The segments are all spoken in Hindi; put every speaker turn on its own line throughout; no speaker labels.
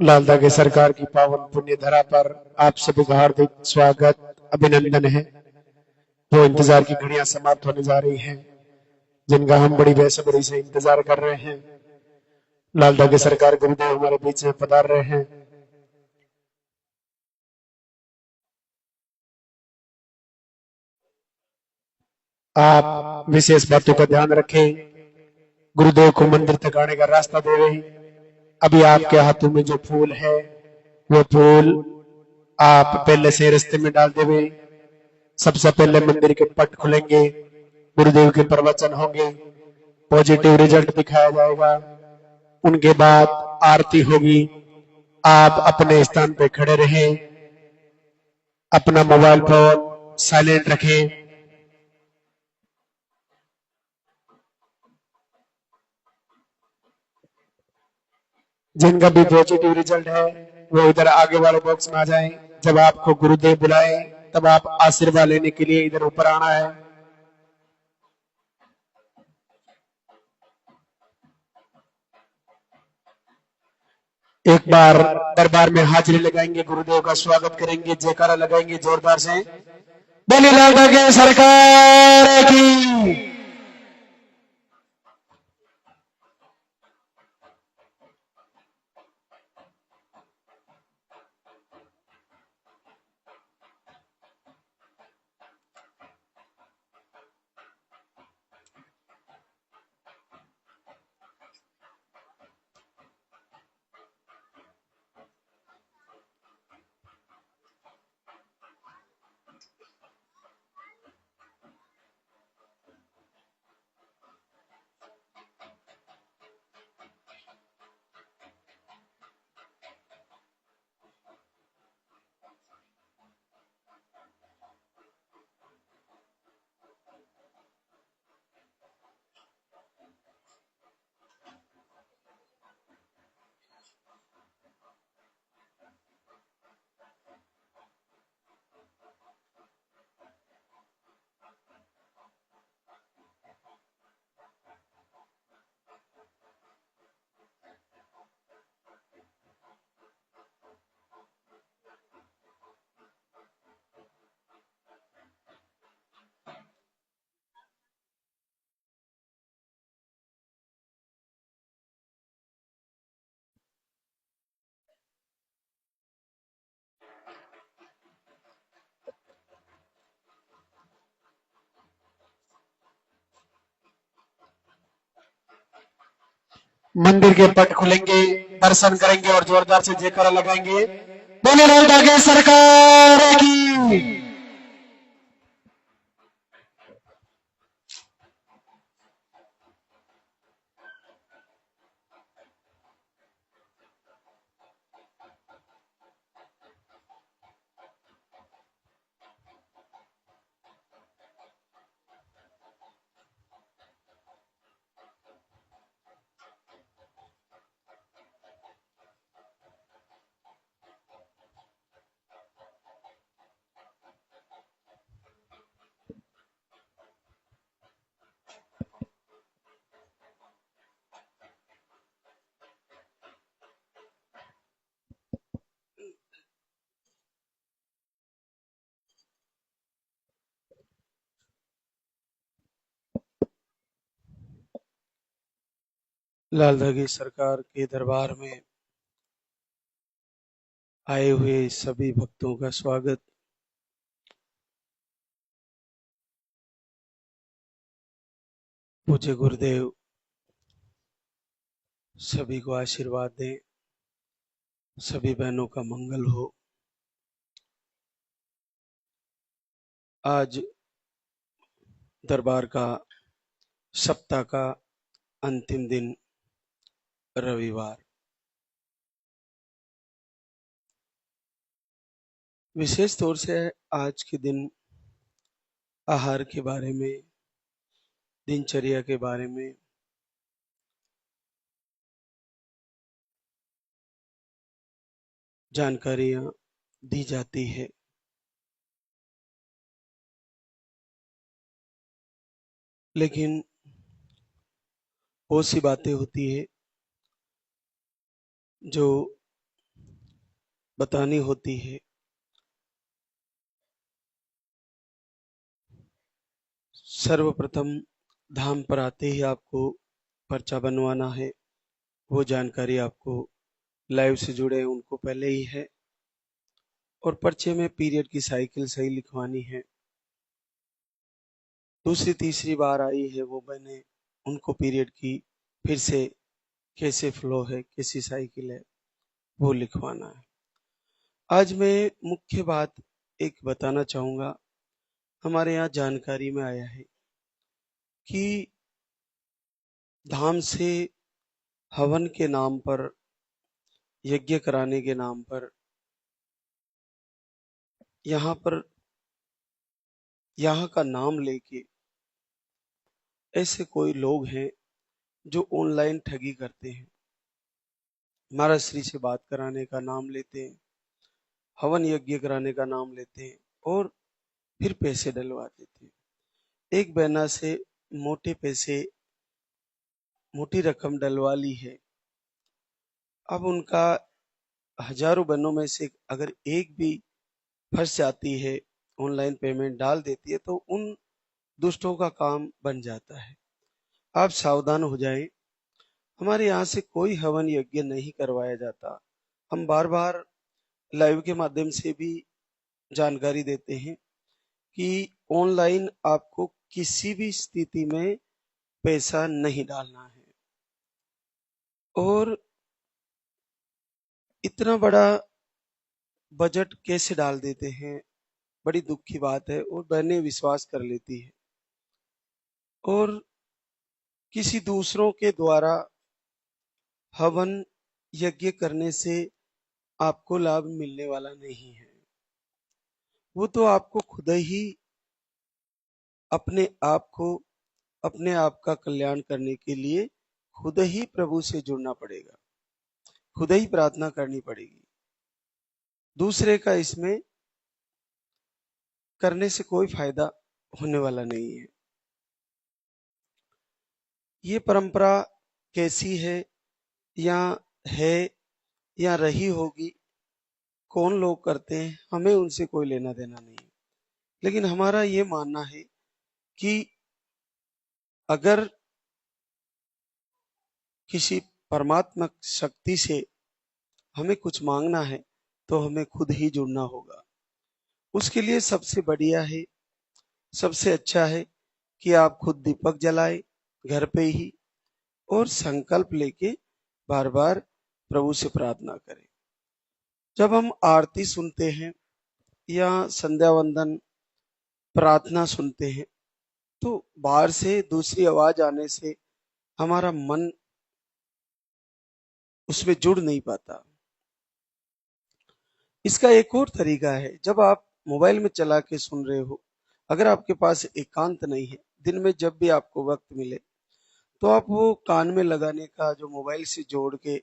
लालदा के सरकार की पावन पुण्य धरा पर आप सभी का हार्दिक स्वागत अभिनंदन है। जो इंतजार की घड़ियां समाप्त होने जा रही हैं, जिनका हम बड़ी बेसब्री से इंतजार कर रहे हैं, लालदा के सरकार गुरुदेव हमारे बीच में पधार रहे हैं। आप विशेष बातों का ध्यान रखें। गुरुदेव को मंदिर तक आने का रास्ता दे रहे। अभी आपके हाथों में जो फूल है, वो फूल आप पहले से रास्ते में डाल देवे। सबसे पहले मंदिर के पट खुलेंगे, गुरुदेव के प्रवचन होंगे, पॉजिटिव रिजल्ट दिखाया जाएगा। उनके बाद आरती होगी। आप अपने स्थान पे खड़े रहें, अपना मोबाइल फोन साइलेंट रखें। जिनका भी पॉजिटिव रिजल्ट है, वो इधर आगे वाले बॉक्स में आ जाएं। जब आपको गुरुदेव बुलाए, तब आप आशीर्वाद लेने के लिए इधर ऊपर आना है। एक बार दरबार में हाजिरी लगाएंगे, गुरुदेव का स्वागत करेंगे, जयकारा लगाएंगे जोरदार से। बोले लालदा के सरकार की। मंदिर के पट खुलेंगे, दर्शन करेंगे और जोरदार से जयकारा लगाएंगे। बोले लालदा के सरकार की। लालदा की सरकार के दरबार में आए हुए सभी भक्तों का स्वागत। पूज्य गुरुदेव सभी को आशीर्वाद दें, सभी बहनों का मंगल हो। आज दरबार का सप्ताह का अंतिम दिन रविवार। विशेष तौर से आज के दिन आहार के बारे में, दिनचर्या के बारे में जानकारियां दी जाती है। लेकिन बहुत सी बातें होती है जो
बतानी होती है। सर्वप्रथम धाम पर आते ही आपको पर्चा बनवाना है। वो जानकारी आपको लाइव से जुड़े हैं उनको पहले ही है, और पर्चे में पीरियड की साइकिल सही लिखवानी है। दूसरी तीसरी बार आई है वो बने, उनको पीरियड की फिर से कैसे फ्लो है, कैसी साइकिल है, वो लिखवाना है। आज मैं मुख्य बात एक बताना चाहूंगा। हमारे यहाँ जानकारी में आया है कि धाम से हवन के नाम पर, यज्ञ कराने के नाम पर यहाँ का नाम लेके ऐसे कोई लोग हैं जो ऑनलाइन ठगी करते हैं। महाराज श्री से बात कराने का नाम लेते हैं, हवन यज्ञ कराने का नाम लेते हैं और फिर पैसे डलवा देते हैं। एक बहना से मोटे पैसे, मोटी रकम डलवा ली है। अब उनका हजारों बहनों में से अगर एक भी फंस जाती है, ऑनलाइन पेमेंट डाल देती है, तो उन दुष्टों का काम बन जाता है। आप सावधान हो जाएं। हमारे यहाँ से कोई हवन यज्ञ नहीं करवाया जाता। हम बार बार लाइव के माध्यम से भी जानकारी देते हैं कि ऑनलाइन आपको किसी भी स्थिति में पैसा नहीं डालना है। और इतना बड़ा बजट कैसे डाल देते हैं, बड़ी दुख की बात है। और बहनें विश्वास कर लेती है और किसी दूसरों के द्वारा हवन यज्ञ करने से आपको लाभ मिलने वाला नहीं है। वो तो आपको खुद ही अपने आप को, अपने आप का कल्याण करने के लिए खुद ही प्रभु से जुड़ना पड़ेगा, खुद ही प्रार्थना करनी पड़ेगी। दूसरे का इसमें करने से कोई फायदा होने वाला नहीं है। ये परंपरा कैसी या है या रही होगी, कौन लोग करते हैं, हमें उनसे कोई लेना देना नहीं है। लेकिन हमारा ये मानना है कि अगर किसी परमात्मा शक्ति से हमें कुछ मांगना है तो हमें खुद ही जुड़ना होगा। उसके लिए सबसे बढ़िया है, सबसे अच्छा है कि आप खुद दीपक जलाए घर पे ही और संकल्प लेके बार बार प्रभु से प्रार्थना करें। जब हम आरती सुनते हैं या संध्या वंदन प्रार्थना सुनते हैं तो बाहर से दूसरी आवाज आने से हमारा मन उसमें जुड़ नहीं पाता। इसका एक और तरीका है, जब आप मोबाइल में चला के सुन रहे हो, अगर आपके पास एकांत नहीं है, दिन में जब भी आपको वक्त मिले तो आप वो कान में लगाने का जो मोबाइल से जोड़ के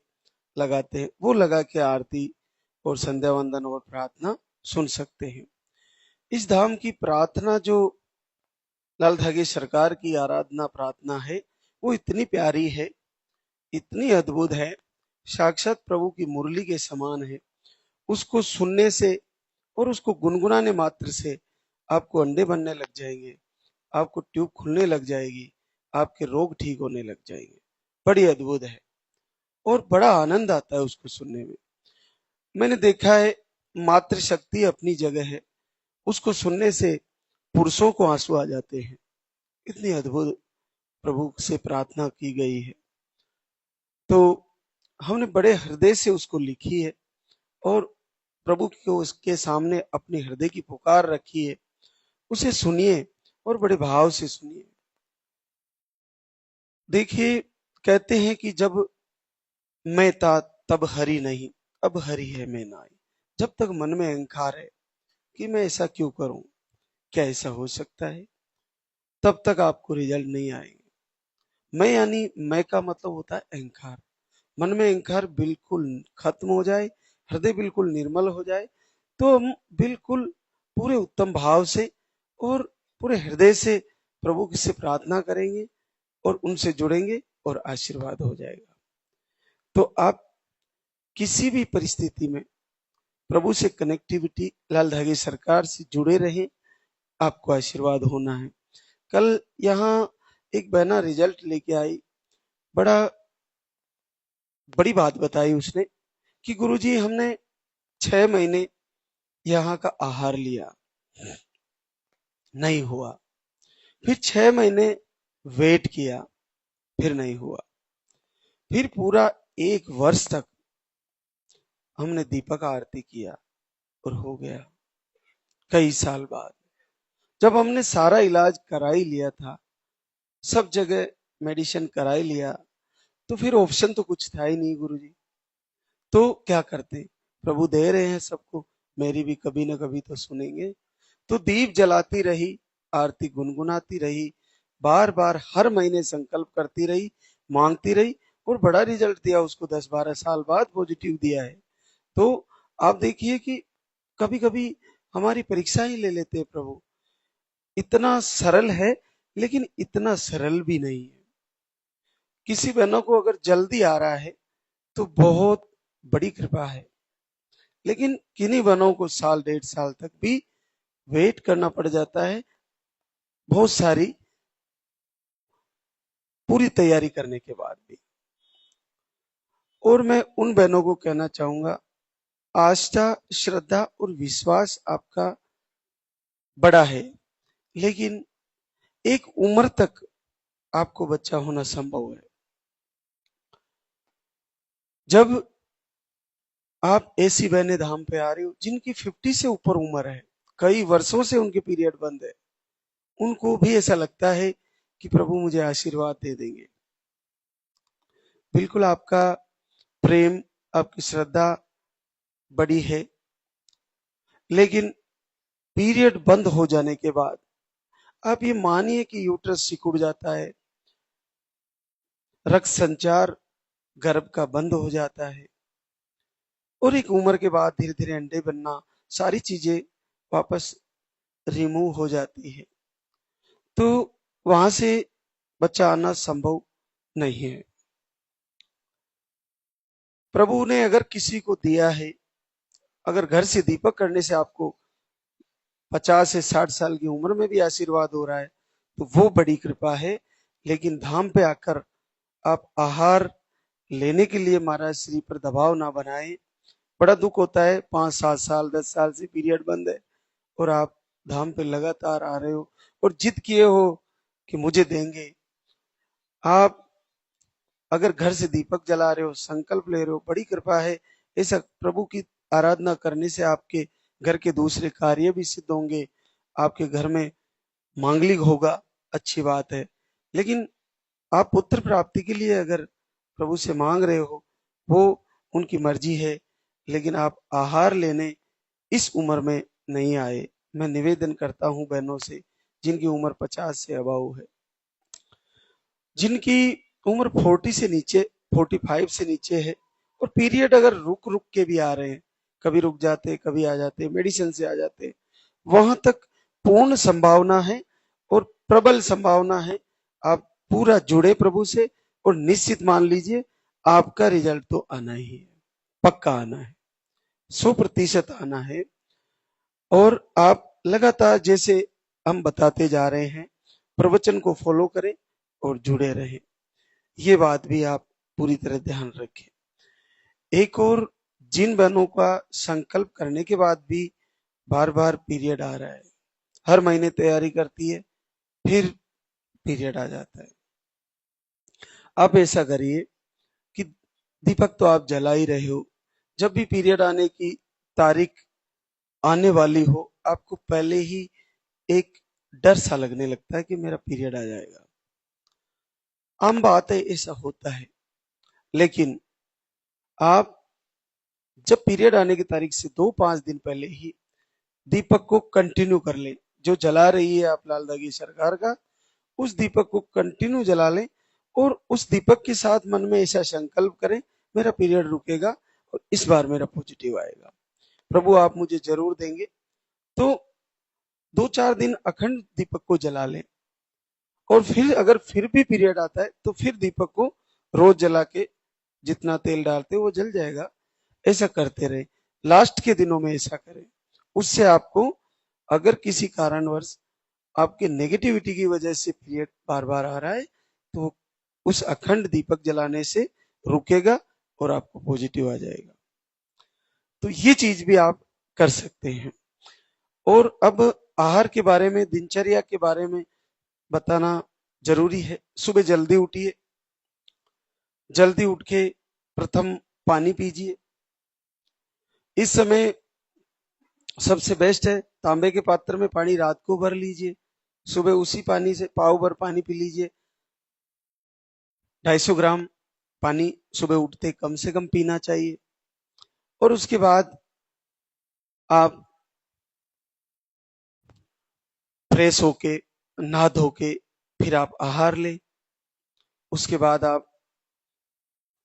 लगाते हैं, वो लगा के आरती और संध्या वंदन और प्रार्थना सुन सकते हैं। इस धाम की प्रार्थना जो लाल धागे सरकार की आराधना प्रार्थना है, वो इतनी प्यारी है, इतनी अद्भुत है, साक्षात प्रभु की मुरली के समान है। उसको सुनने से और उसको गुनगुनाने मात्र से आपको अंडे बनने लग जाएंगे, आपको ट्यूब खुलने लग जाएगी, आपके रोग ठीक होने लग जाएंगे। बड़ी अद्भुत है और बड़ा आनंद आता है उसको सुनने में। मैंने देखा है मातृ शक्ति अपनी जगह है, उसको सुनने से पुरुषों को आंसू आ जाते हैं। इतनी अद्भुत प्रभु से प्रार्थना की गई है। तो हमने बड़े हृदय से उसको लिखी है और प्रभु को उसके सामने अपने हृदय की पुकार रखी है। उसे सुनिए और बड़े भाव से सुनिए। देखिए, कहते हैं कि जब मैं था तब हरि नहीं, अब हरि है मैं नाई। जब तक मन में अहंकार है कि मैं ऐसा क्यों करूं, क्या ऐसा हो सकता है, तब तक आपको रिजल्ट नहीं आएंगे। मैं यानी मैं का मतलब होता है अहंकार। मन में अहंकार बिल्कुल खत्म हो जाए, हृदय बिल्कुल निर्मल हो जाए, तो हम बिल्कुल पूरे उत्तम भाव से और पूरे हृदय से प्रभु से प्रार्थना करेंगे और उनसे जुड़ेंगे और आशीर्वाद हो जाएगा। तो आप किसी भी परिस्थिति में प्रभु से कनेक्टिविटी, लाल धागे सरकार से जुड़े रहें, आपको आशीर्वाद होना है। कल यहाँ एक बहना रिजल्ट लेके आई, बड़ा बड़ी बात बताई उसने कि गुरुजी हमने 6 महीने यहाँ का आहार लिया, नहीं हुआ। फिर 6 महीने वेट किया, फिर नहीं हुआ। फिर पूरा 1 वर्ष तक हमने दीपक आरती किया और हो गया। कई साल बाद जब हमने सारा इलाज करा ही लिया था, सब जगह मेडिसिन करा ही लिया, तो फिर ऑप्शन तो कुछ था ही नहीं गुरुजी। तो क्या करते, प्रभु दे रहे हैं सबको, मेरी भी कभी ना कभी तो सुनेंगे। तो दीप जलाती रही, आरती गुनगुनाती रही, बार बार हर महीने संकल्प करती रही, मांगती रही, और बड़ा रिजल्ट दिया उसको। 10-12 साल बाद पॉजिटिव दिया है। तो आप देखिए कि कभी कभी हमारी परीक्षा ही ले लेते हैं प्रभु। इतना सरल है, लेकिन इतना सरल भी नहीं है। किसी बहनों को अगर जल्दी आ रहा है तो बहुत बड़ी कृपा है, लेकिन किन्हीं बहनों को साल 1.5 साल तक भी वेट करना पड़ जाता है, बहुत सारी पूरी तैयारी करने के बाद भी। और मैं उन बहनों को कहना चाहूंगा, आस्था, श्रद्धा और विश्वास आपका बड़ा है, लेकिन एक उम्र तक आपको बच्चा होना संभव है। जब आप ऐसी बहनें धाम पे आ रही हो जिनकी 50 से ऊपर उम्र है, कई वर्षों से उनके पीरियड बंद है, उनको भी ऐसा लगता है कि प्रभु मुझे आशीर्वाद दे देंगे। बिल्कुल आपका प्रेम, आपकी श्रद्धा बड़ी है, लेकिन पीरियड बंद हो जाने के बाद आप ये मानिए कि यूट्रस सिकुड़ जाता है, रक्त संचार गर्भ का बंद हो जाता है, और एक उम्र के बाद धीरे धीरे अंडे बनना, सारी चीजें वापस रिमूव हो जाती है। तो वहां से बच्चा आना संभव नहीं है। प्रभु ने अगर किसी को दिया है, अगर घर से दीपक करने से आपको 50 से 60 साल की उम्र में भी आशीर्वाद हो रहा है, तो वो बड़ी कृपा है। लेकिन धाम पे आकर आप आहार लेने के लिए महाराज श्री पर दबाव ना बनाएं। बड़ा दुख होता है, 5-7 साल 10 साल से पीरियड बंद है और आप धाम पे लगातार आ रहे हो और जिद किए हो कि मुझे देंगे। आप अगर घर से दीपक जला रहे हो, संकल्प ले रहे हो, बड़ी कृपा है। ऐसा प्रभु की आराधना करने से आपके घर के दूसरे कार्य भी सिद्ध होंगे, आपके घर में मांगलिक होगा, अच्छी बात है। लेकिन आप पुत्र प्राप्ति के लिए अगर प्रभु से मांग रहे हो, वो उनकी मर्जी है, लेकिन आप आहार लेने इस उम्र में नहीं आए। मैं निवेदन करता हूं बहनों से जिनकी उम्र 50 से अबाउ है, जिनकी उम्र 40 से नीचे, 45 से नीचे है, और पीरियड अगर रुक रुक के भी आ रहे हैं, कभी रुक जाते, कभी आ जाते, मेडिसिन से आ जाते, वहां तक पूर्ण संभावना है और प्रबल संभावना है। आप पूरा जुड़े प्रभु से और निश्चित मान लीजिए आपका रिजल्ट तो आना ही है, पक्का आना है, 100% आना है। और आप लगातार जैसे हम बताते जा रहे हैं, प्रवचन को फॉलो करें और जुड़े रहें। ये बात भी आप पूरी तरह ध्यान रखें। एक और, जिन बहनों का संकल्प करने के बाद भी बार बार पीरियड आ रहा है, हर महीने तैयारी करती है, फिर पीरियड आ जाता है, आप ऐसा करिए कि दीपक तो आप जला ही रहे हो, जब भी पीरियड आने की तारीख आने वाली हो, आपको पहले ही एक डर सा लगने लगता है कि मेरा पीरियड आ जाएगा। आम बात है, ऐसा होता है। लेकिन आप जब पीरियड आने की तारीख से 2-5 दिन पहले ही दीपक को कंटिन्यू कर लें, जो जला रही है आप लाल धागी सरकार का, उस दीपक को कंटिन्यू जला लें और उस दीपक के साथ मन में ऐसा संकल्प करें, मेरा पीरियड रुकेगा और इस बार मेरा पॉजिटिव आएगा, प्रभु आप मुझे जरूर देंगे। तो 2-4 दिन अखंड दीपक को जला लें, और फिर अगर फिर भी पीरियड आता है तो फिर दीपक को रोज जला के जितना तेल डालते वो जल जाएगा, ऐसा करते रहे। लास्ट के दिनों में ऐसा करें। उससे आपको अगर किसी कारणवश आपके नेगेटिविटी की वजह से पीरियड बार बार आ रहा है तो उस अखंड दीपक जलाने से रुकेगा और आपको पॉजिटिव आ जाएगा। तो ये चीज भी आप कर सकते हैं। और अब आहार के बारे में, दिनचर्या के बारे में बताना जरूरी है। सुबह जल्दी उठिए, जल्दी उठ के प्रथम पानी पीजिए। इस समय सबसे बेस्ट है तांबे के पात्र में पानी रात को भर लीजिए, सुबह उसी पानी से पाव भर पानी पी लीजिए। 250 ग्राम पानी सुबह उठते कम से कम पीना चाहिए। और उसके बाद आप फ्रेश होके, नहा धो के फिर आप आहार लें। उसके बाद आप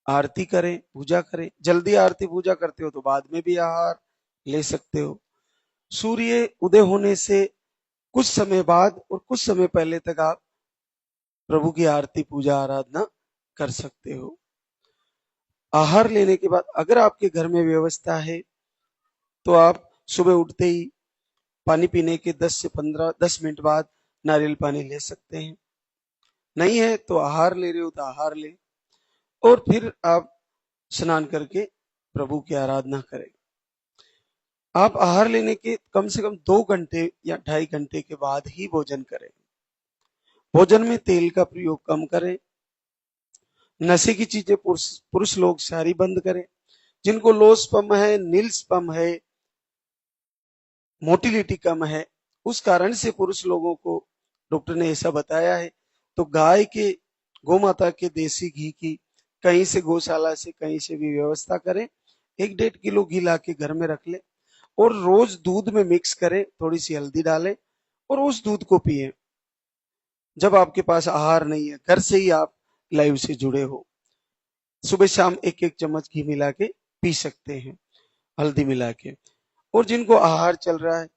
आरती करें, पूजा करें। जल्दी आरती पूजा करते हो तो बाद में भी आहार ले सकते हो। सूर्य उदय होने से कुछ समय बाद और कुछ समय पहले तक आप प्रभु की आरती पूजा आराधना कर सकते हो। आहार लेने के बाद अगर आपके घर में व्यवस्था है तो आप सुबह उठते ही पानी पीने के 10 मिनट बाद नारियल पानी ले सकते हैं। नहीं है तो आहार ले रहे हो तो आहार ले, और फिर आप स्नान करके प्रभु की आराधना करें। आप आहार लेने के कम से कम 2 घंटे या 2.5 घंटे के बाद ही भोजन करें। भोजन में तेल का प्रयोग कम करें। नशे की चीजें पुरुष लोग सारी बंद करें। जिनको लो स्पर्म है, नील स्पर्म है, मोटिलिटी कम है, उस कारण से पुरुष लोगों को डॉक्टर ने ऐसा बताया है। तो गाय के, गौ माता के देसी घी की कहीं से, गौशाला से कहीं से भी व्यवस्था करें। 1-1.5 किलो घी ला के घर में रख ले और रोज दूध में मिक्स करें, थोड़ी सी हल्दी डालें और उस दूध को पिए। जब आपके पास आहार नहीं है, घर से ही आप लाइव से जुड़े हो, सुबह शाम 1-1 चम्मच घी मिला के पी सकते हैं, हल्दी मिला के। और जिनको आहार चल रहा है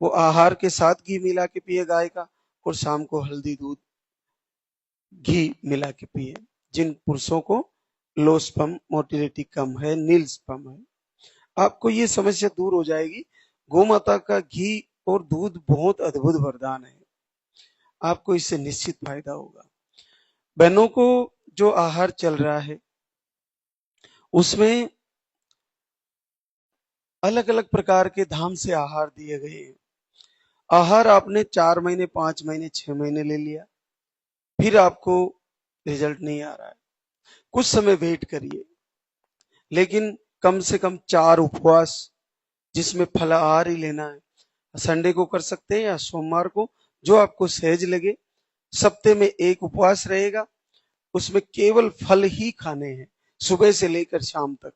वो आहार के साथ घी मिला के पिए गाय का, और शाम को हल्दी दूध घी मिला के पिए। जिन पुरुषों को लो स्पर्म, मोटिलिटी कम है, नील स्पर्म है, आपको ये समस्या दूर हो जाएगी। गौ माता का घी और दूध बहुत अद्भुत वरदान है, आपको इससे निश्चित फायदा होगा। बहनों को जो आहार चल रहा है उसमें अलग अलग प्रकार के धाम से आहार दिए गए हैं। आहार आपने 4 महीने, 5 महीने, 6 महीने ले लिया, फिर आपको रिजल्ट नहीं आ रहा है, कुछ समय वेट करिए। लेकिन कम से कम 4 उपवास जिसमें फलाहार ही लेना है, संडे को कर सकते हैं या सोमवार को, जो आपको सहज लगे। सप्ते में 1 उपवास रहेगा, उसमें केवल फल ही खाने हैं सुबह से लेकर शाम तक।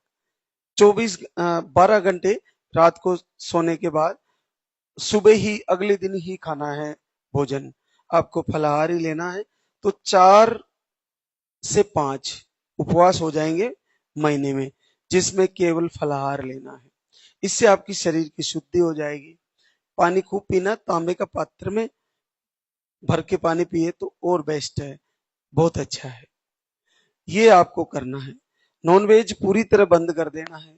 12 घंटे रात को सोने के बाद सुबह ही अगले दिन ही खाना है भोजन, आपको फलाहार ही लेना है। तो 4 से 5 उपवास हो जाएंगे महीने में, जिसमें केवल फलाहार लेना है। इससे आपकी शरीर की शुद्धि हो जाएगी। पानी खूब पीना, तांबे का पात्र में भर के पानी पिए तो और बेस्ट है, बहुत अच्छा है। ये आपको करना है। नॉनवेज पूरी तरह बंद कर देना है।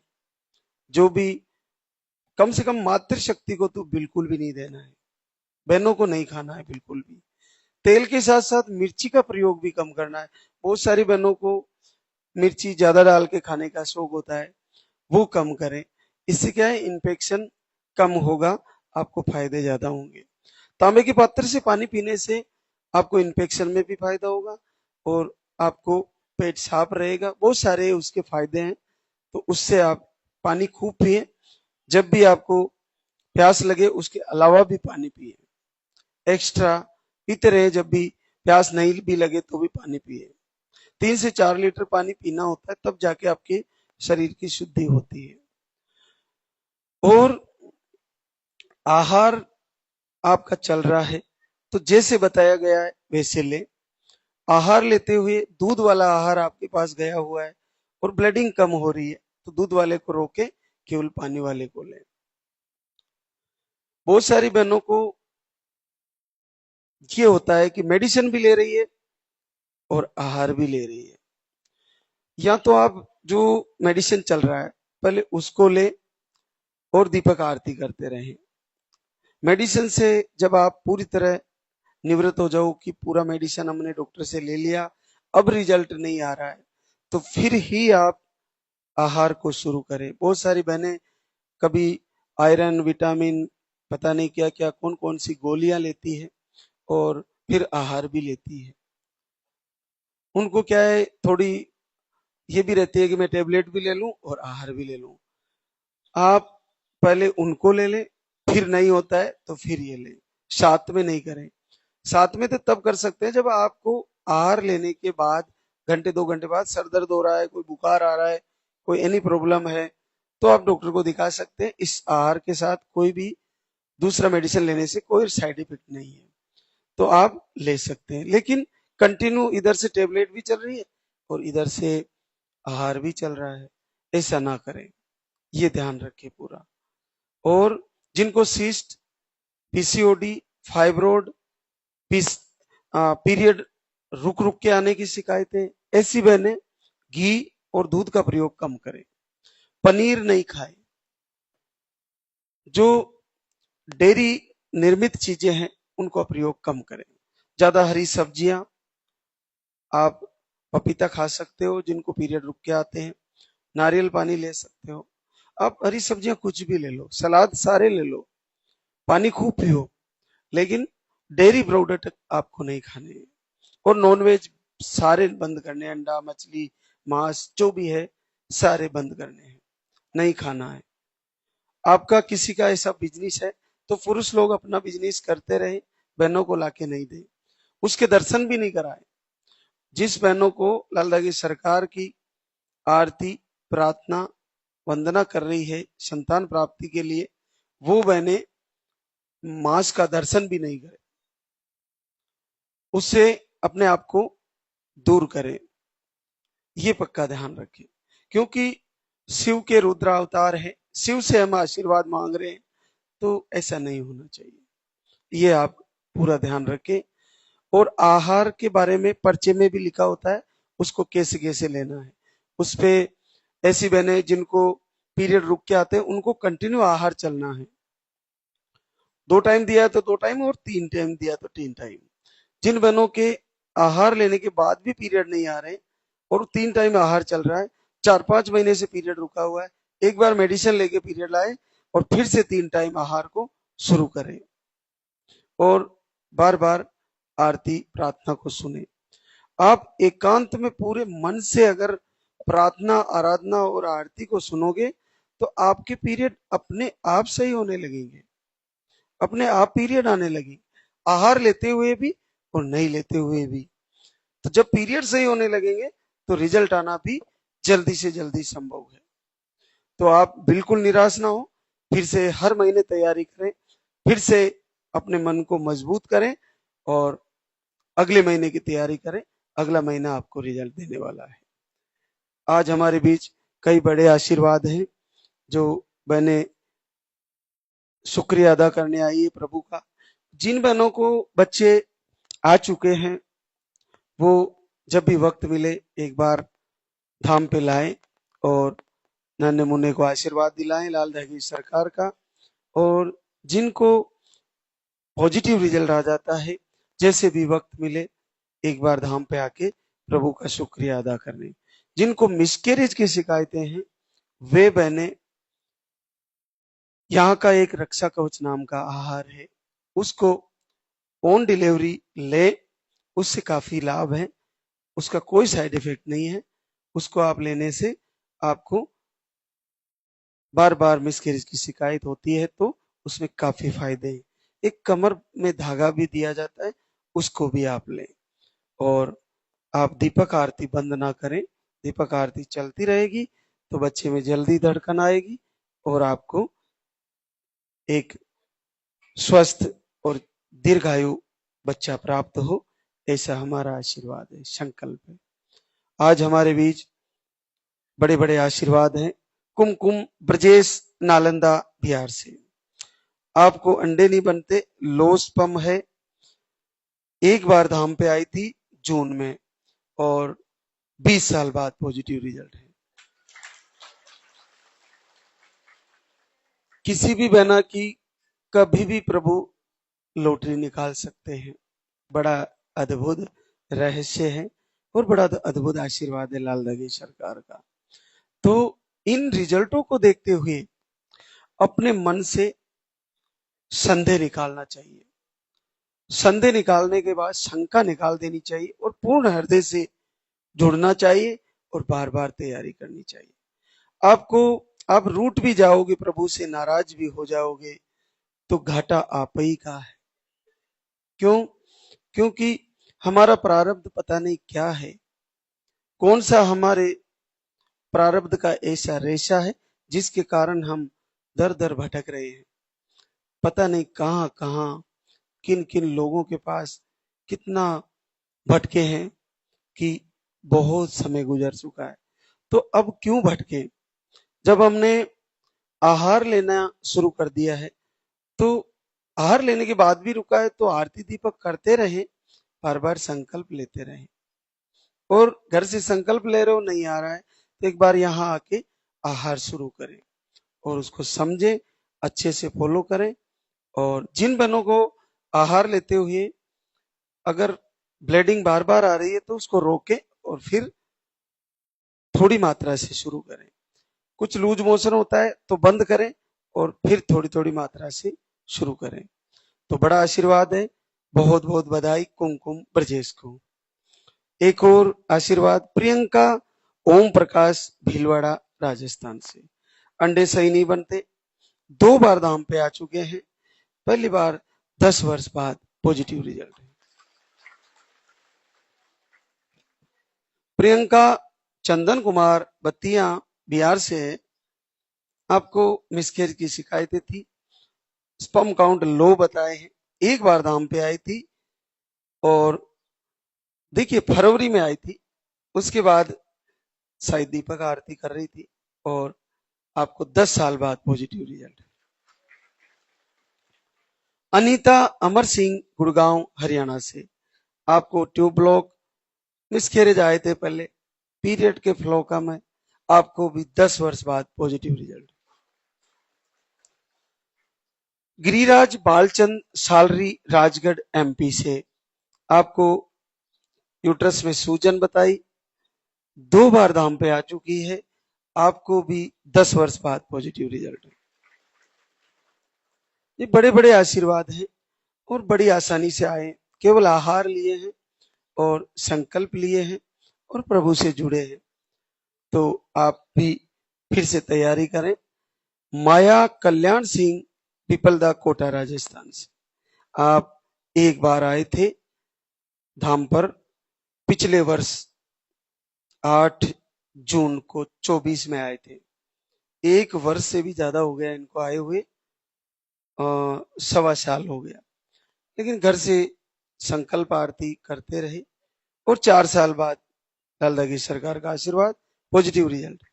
जो भी, कम से कम मातृशक्ति को तो बिल्कुल भी नहीं देना है, बहनों को नहीं खाना है बिल्कुल भी। तेल के साथ साथ मिर्ची का प्रयोग भी कम करना है। बहुत सारी बहनों को मिर्ची ज्यादा डाल के खाने का शौक होता है, वो कम करें। इससे क्या है, इन्फेक्शन कम होगा, आपको फायदे ज्यादा होंगे। तांबे के पात्र से पानी पीने से आपको इन्फेक्शन में भी फायदा होगा और आपको पेट साफ रहेगा, बहुत सारे उसके फायदे हैं। तो उससे आप पानी खूब पिए। जब भी आपको प्यास लगे उसके अलावा भी पानी पिए, एक्स्ट्रा पीते रहे। जब भी प्यास नहीं भी लगे तो भी पानी पिए। 3 से 4 लीटर पानी पीना होता है, तब जाके आपके शरीर की शुद्धि होती है। और आहार आपका चल रहा है तो जैसे बताया गया है वैसे ले। आहार लेते हुए दूध वाला आहार आपके पास गया हुआ है और ब्लीडिंग कम हो रही है तो दूध वाले को रोके केवल पानी वाले को लें। बहुत सारी बहनों को ये होता है कि मेडिसिन भी ले रही है और आहार भी ले रही है। या तो आप जो मेडिसिन चल रहा है पहले उसको ले, और दीपक आरती करते रहें। मेडिसिन से जब आप पूरी तरह निवृत्त हो जाओ कि पूरा मेडिसिन हमने डॉक्टर से ले लिया, अब रिजल्ट नहीं आ रहा है, तो फिर ही आप आहार को शुरू करें। बहुत सारी बहनें कभी आयरन, विटामिन, पता नहीं क्या क्या कौन कौन सी गोलियां लेती है और फिर आहार भी लेती है। उनको क्या है, थोड़ी ये भी रहती है कि मैं टेबलेट भी ले लूं और आहार भी ले लूं। आप पहले उनको ले लें, फिर नहीं होता है तो फिर ये लें, साथ में नहीं करें। साथ में तो तब कर सकते हैं जब आपको आहार लेने के बाद घंटे 2 घंटे बाद सर दर्द हो रहा है, कोई बुखार आ रहा है, कोई एनी प्रॉब्लम है, तो आप डॉक्टर को दिखा सकते हैं। इस आहार के साथ कोई भी दूसरा मेडिसिन लेने से कोई साइड इफेक्ट नहीं है, तो आप ले सकते हैं। लेकिन कंटिन्यू इधर से टेबलेट भी चल रही है और इधर से आहार भी चल रहा है, ऐसा ना करें, ये ध्यान रखें पूरा। और जिनको सिस्ट, पीसीओडी, फाइब्रोड, पीरियड रुक रुक के आने की शिकायतें, ऐसी बहनें घी और दूध का प्रयोग कम करें, पनीर नहीं खाएं, जो डेयरी निर्मित चीजें हैं उनको प्रयोग कम करें। ज्यादा हरी सब्जियां, आप पपीता खा सकते हो जिनको पीरियड रुक के आते हैं, नारियल पानी ले सकते हो, आप हरी सब्जियां कुछ भी ले लो, सलाद सारे ले लो, पानी खूब पियो, लेकिन डेयरी प्रोडक्ट आपको नहीं खाने हैं। और नॉनवेज सारे बंद करने हैं, अंडा, मछली, मांस जो भी है सारे बंद करने हैं, नहीं खाना है। आपका किसी का ऐसा बिजनेस है तो पुरुष लोग अपना बिजनेस करते रहे, बहनों को लाके नहीं दे, उसके दर्शन भी नहीं कराए। जिस बहनों को लाल की सरकार की आरती, प्रार्थना, वंदना कर रही है संतान प्राप्ति के लिए, वो बहनें मांस का दर्शन भी नहीं करें, उससे अपने आप को दूर करें, ये पक्का ध्यान रखें। क्योंकि शिव के रुद्र अवतार है, शिव से हम आशीर्वाद मांग रहे हैं, तो ऐसा नहीं होना चाहिए, ये आप पूरा ध्यान रखें। और आहार के बारे में पर्चे में भी लिखा होता है, उसको कैसे कैसे लेना है। उस पे ऐसी बहनें जिनको पीरियड रुक के आते हैं उनको कंटिन्यू आहार चलना है, 2 टाइम दिया है तो 2 टाइम और 3 टाइम दिया तो 3 टाइम। जिन बहनों के आहार लेने के बाद भी पीरियड नहीं आ रहे और 3 टाइम आहार चल रहा है, 4-5 महीने से पीरियड रुका हुआ है, एक बार मेडिसिन लेके पीरियड लाए और फिर से 3 टाइम आहार को शुरू करें और बार बार आरती प्रार्थना को सुने। आप एकांत में पूरे मन से अगर प्रार्थना, आराधना और आरती को सुनोगे तो आपके पीरियड अपने आप सही होने लगेंगे, अपने आप पीरियड आने लगेंगे, आहार लेते हुए भी और नहीं लेते हुए भी। तो जब पीरियड सही होने लगेंगे तो रिजल्ट आना भी जल्दी से जल्दी संभव है। तो आप बिल्कुल निराश ना हो, फिर से हर महीने तैयारी करें, फिर से अपने मन को मजबूत करें और अगले महीने की तैयारी करें, अगला महीना आपको रिजल्ट देने वाला है। आज हमारे बीच कई बड़े आशीर्वाद हैं, जो बहनें शुक्रिया अदा करने आई है प्रभु का। जिन बहनों को बच्चे आ चुके हैं वो जब भी वक्त मिले एक बार धाम पे लाएं और नन्हे मुन्ने को आशीर्वाद दिलाएं लाल दहगी सरकार का। और जिनको पॉजिटिव रिजल्ट आ जाता है, जैसे भी वक्त मिले एक बार धाम पे आके प्रभु का शुक्रिया अदा करने। जिनको मिसकैरेज की शिकायतें हैं वे बहनें, यहाँ का एक रक्षा कवच नाम का आहार है, उसको ऑन डिलीवरी ले, उससे काफी लाभ है, उसका कोई साइड इफेक्ट नहीं है, उसको आप लेने से आपको बार बार मिसकैरेज की शिकायत होती है तो उसमें काफी फायदे हैं। एक कमर में धागा भी दिया जाता है, उसको भी आप लें। और आप दीपक आरती बंद ना करें, दीपक आरती चलती रहेगी तो बच्चे में जल्दी धड़कन आएगी और आपको एक स्वस्थ और दीर्घायु बच्चा प्राप्त हो, ऐसा हमारा आशीर्वाद है, संकल्प है। आज हमारे बीच बड़े बड़े आशीर्वाद हैं। कुमकुम ब्रजेश नालंदा बिहार से, आपको अंडे नहीं बनते, लोस्पम है, एक बार धाम पे आई थी जून में और 20 साल बाद पॉजिटिव रिजल्ट है। किसी भी बहना की कभी भी प्रभु लॉटरी निकाल सकते हैं। बड़ा अद्भुत रहस्य है और बड़ा अद्भुत आशीर्वाद है लाल दगी सरकार का। तो इन रिजल्टों को देखते हुए अपने मन से संदेह निकालना चाहिए। संदेह निकालने के बाद शंका निकाल देनी चाहिए और पूर्ण हृदय से जुड़ना चाहिए और बार बार तैयारी करनी चाहिए। आपको आप रूठ भी जाओगे, प्रभु से नाराज भी हो जाओगे, तो घाटा आप ही का है। क्यों? क्योंकि हमारा प्रारब्ध पता नहीं क्या है, कौन सा हमारे प्रारब्ध का ऐसा रेशा है जिसके कारण हम दर दर भटक रहे हैं। पता नहीं कहां कहां किन किन लोगों के पास कितना भटके हैं कि बहुत समय गुजर चुका है। तो अब क्यों भटके? जब हमने आहार लेना शुरू कर दिया है, तो आहार लेने के बाद भी रुका है तो आरती दीपक करते रहे, बार बार संकल्प लेते रहे। और घर से संकल्प ले रहे हो नहीं आ रहा है तो एक बार यहाँ आके आहार शुरू करें और उसको समझे, अच्छे से फॉलो करें। और जिन बहनों को आहार लेते हुए अगर ब्लीडिंग बार बार आ रही है तो उसको रोके और फिर थोड़ी मात्रा से शुरू करें। कुछ लूज मोशन होता है तो बंद करें और फिर थोड़ी थोड़ी मात्रा से शुरू करें। तो बड़ा आशीर्वाद है। बहुत बहुत बधाई कुमकुम ब्रजेश को। एक और आशीर्वाद प्रियंका ओम प्रकाश भीलवाड़ा राजस्थान से। अंडे सही नहीं बनते, 2 बार धाम पे आ चुके हैं, पहली बार 10 वर्ष बाद पॉजिटिव रिजल्ट है। प्रियंका चंदन कुमार बत्तियां बिहार से है। आपको मिसकैरेज की शिकायतें थी, स्पर्म काउंट लो बताए हैं, 1 बार धाम पे आई थी और देखिए फरवरी में आई थी, उसके बाद शायद दीपक आरती कर रही थी और आपको 10 साल बाद पॉजिटिव रिजल्ट। अनीता अमर सिंह गुड़गांव हरियाणा से। आपको ट्यूब ब्लॉक मिसकैरेज आए थे पहले, पीरियड के फ्लो कम है, आपको भी 10 वर्ष बाद positive result. Giriraj Balchand salary Rajgarh MP से। आपको यूट्रस में सूजन बताई, 2 बार धाम पे आ चुकी है, आपको भी 10 वर्ष बाद पॉजिटिव रिजल्ट। ये बड़े बड़े आशीर्वाद हैं और बड़ी आसानी से आए, केवल आहार लिए हैं और संकल्प लिए हैं और प्रभु से जुड़े हैं। तो आप भी फिर से तैयारी करें। माया कल्याण सिंह पिपलदा कोटा राजस्थान से। आप 1 बार आए थे धाम पर, पिछले वर्ष 8 जून को 24 में आए थे। 1 वर्ष से भी ज्यादा हो गया इनको आए हुए, 1.25 साल हो गया, लेकिन घर से संकल्प आरती करते रहे और 4 साल बाद लाल की सरकार का आशीर्वाद, पॉजिटिव रिजल्ट।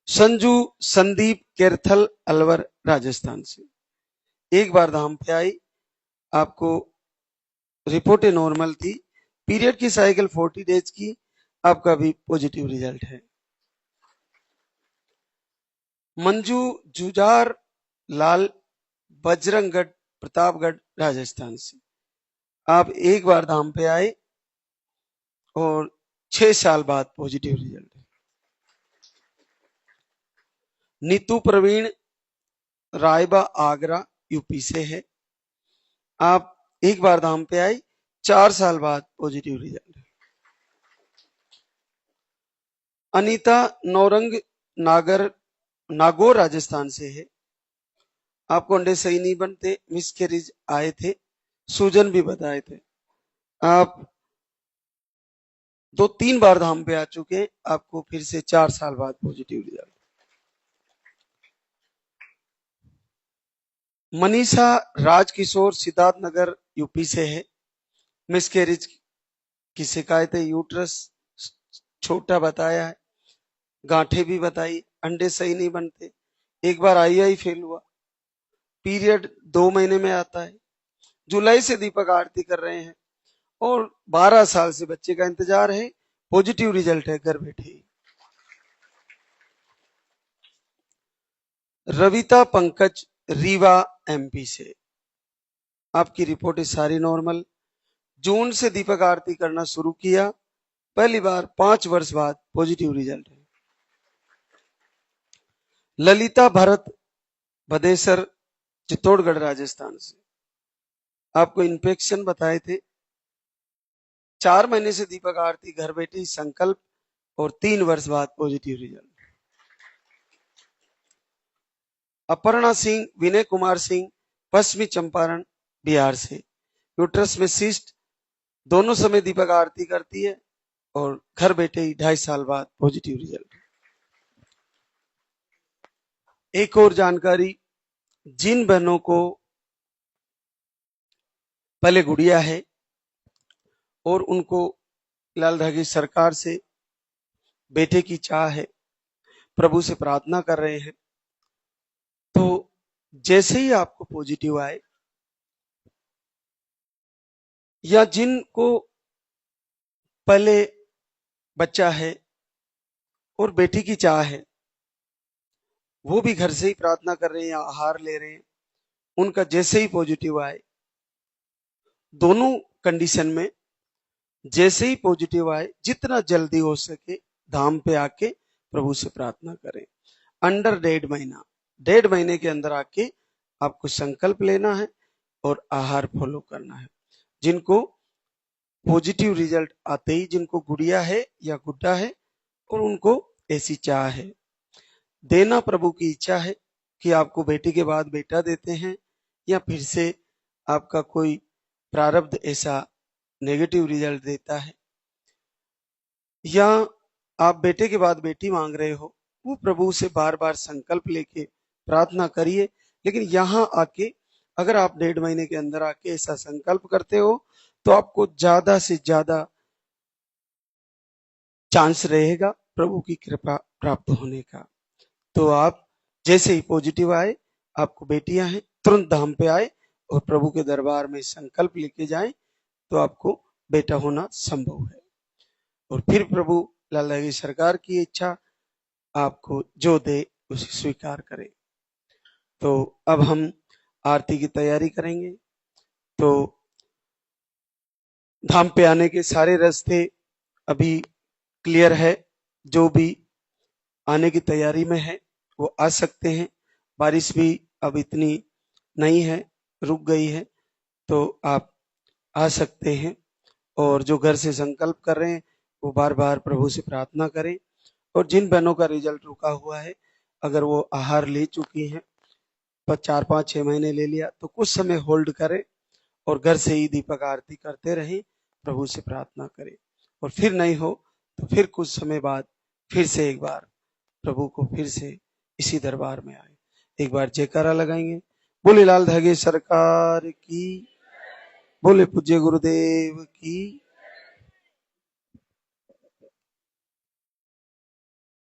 संजू संदीप केरथल अलवर राजस्थान से। 1 बार धाम पे आई, आपको रिपोर्टें नॉर्मल थी, पीरियड की साइकिल 40 डेज की, आपका भी पॉजिटिव रिजल्ट है। मंजू जुजार लाल बजरंगगढ़ प्रतापगढ़ राजस्थान से। आप 1 बार धाम पे आए और 6 साल बाद पॉजिटिव रिजल्ट है। नीतू प्रवीण रायबा आगरा यूपी से है। आप 1 बार धाम पे आई, 4 साल बाद पॉजिटिव रिजल्ट। अनीता नौरंग नागौर राजस्थान से है। आपको अंडे सही नहीं बनते, मिसकैरेज आए थे, सूजन भी बताए थे। आप 2-3 बार धाम पे आ चुके हैं, आपको फिर से 4 साल बाद positive result. Manisha Rajkishore Siddharthnagar UP से है। मिसकैरेज की शिकायत है, यूट्रस छोटा बताया है, गांठे भी बताई, अंडे सही नहीं बनते, 1 बार आई फेल हुआ, पीरियड 2 महीने में आता है, जुलाई से दीपक आरती कर रहे हैं और 12 साल से बच्चे का इंतजार है, पॉजिटिव रिजल्ट है घर बैठे। रविता पंकज, रीवा एमपी से। आपकी रिपोर्ट सारी नॉर्मल। जून से दीपक आरती करना शुरू किया, पहली बार 5 वर्ष बाद पॉजिटिव रिजल्ट है। ललिता भरत, भदेसर, चित्तौड़गढ़, राजस्थान से। आपको इन्फेक्शन बताए थे। 4 महीने से दीपक आरती घर बैठे ही संकल्प, और 3 वर्ष बाद पॉजिटिव रिजल्ट। अपर्णा सिंह, विनय कुमार सिंह, पश्चिमी चंपारण, बिहार से। यूट्रस में सिस्ट, दोनों समय दीपक आरती करती है और घर बैठे ही 2.5 साल बाद पॉजिटिव रिजल्ट। एक और जानकारी, जिन बहनों को पहले गुड़िया है और उनको लाल धागे सरकार से बेटे की चाह है, प्रभु से प्रार्थना कर रहे हैं, तो जैसे ही आपको पॉजिटिव आए, या जिनको पहले बच्चा है और बेटी की चाह है, वो भी घर से ही प्रार्थना कर रहे हैं या आहार ले रहे हैं, उनका जैसे ही पॉजिटिव आए, दोनों कंडीशन में जैसे ही पॉजिटिव आए, जितना जल्दी हो सके धाम पे आके प्रभु से प्रार्थना करें। अंडर 1.5 महीना, 1.5 महीने के अंदर आके आपको संकल्प लेना है और आहार फॉलो करना है। जिनको पॉजिटिव रिजल्ट आते ही, जिनको गुड़िया है या गुड्डा है और उनको ऐसी चाह है, देना प्रभु की इच्छा है कि आपको बेटी के बाद बेटा देते हैं, या फिर से आपका कोई प्रारब्ध ऐसा नेगेटिव रिजल्ट देता है, या आप बेटे के बाद बेटी मांग रहे हो, वो प्रभु से बार बार संकल्प लेके प्रार्थना करिए। लेकिन यहाँ आके अगर आप 1.5 महीने के अंदर आके ऐसा संकल्प करते हो, तो आपको ज्यादा से ज्यादा चांस रहेगा प्रभु की कृपा प्राप्त होने का। तो आप जैसे ही पॉजिटिव आए, आपको बेटियां हैं, तुरंत धाम पे आए और प्रभु के दरबार में संकल्प लेके जाएं, तो आपको बेटा होना संभव है। और फिर प्रभु लाला की सरकार की इच्छा आपको जो दे उसे स्वीकार करें। तो अब हम आरती की तैयारी करेंगे। तो धाम पे आने के सारे रास्ते अभी क्लियर है, जो भी आने की तैयारी में है वो आ सकते हैं। बारिश भी अब इतनी नहीं है, रुक गई है, तो आप आ सकते हैं। और जो घर से संकल्प कर रहे हैं वो बार बार प्रभु से प्रार्थना करें। और जिन बहनों का रिजल्ट रुका हुआ है, अगर वो आहार ले चुकी हैं, पर 4-5-6 महीने ले लिया, तो कुछ समय होल्ड करें और घर से ही दीपक आरती करते रहें, प्रभु से प्रार्थना करें। और फिर नहीं हो तो फिर कुछ समय बाद फिर से एक बार प्रभु को फिर से इसी दरबार में आए। एक बार जयकारा लगाएंगे। बोले लाल धागे सरकार की, बोले पूज्य गुरुदेव की।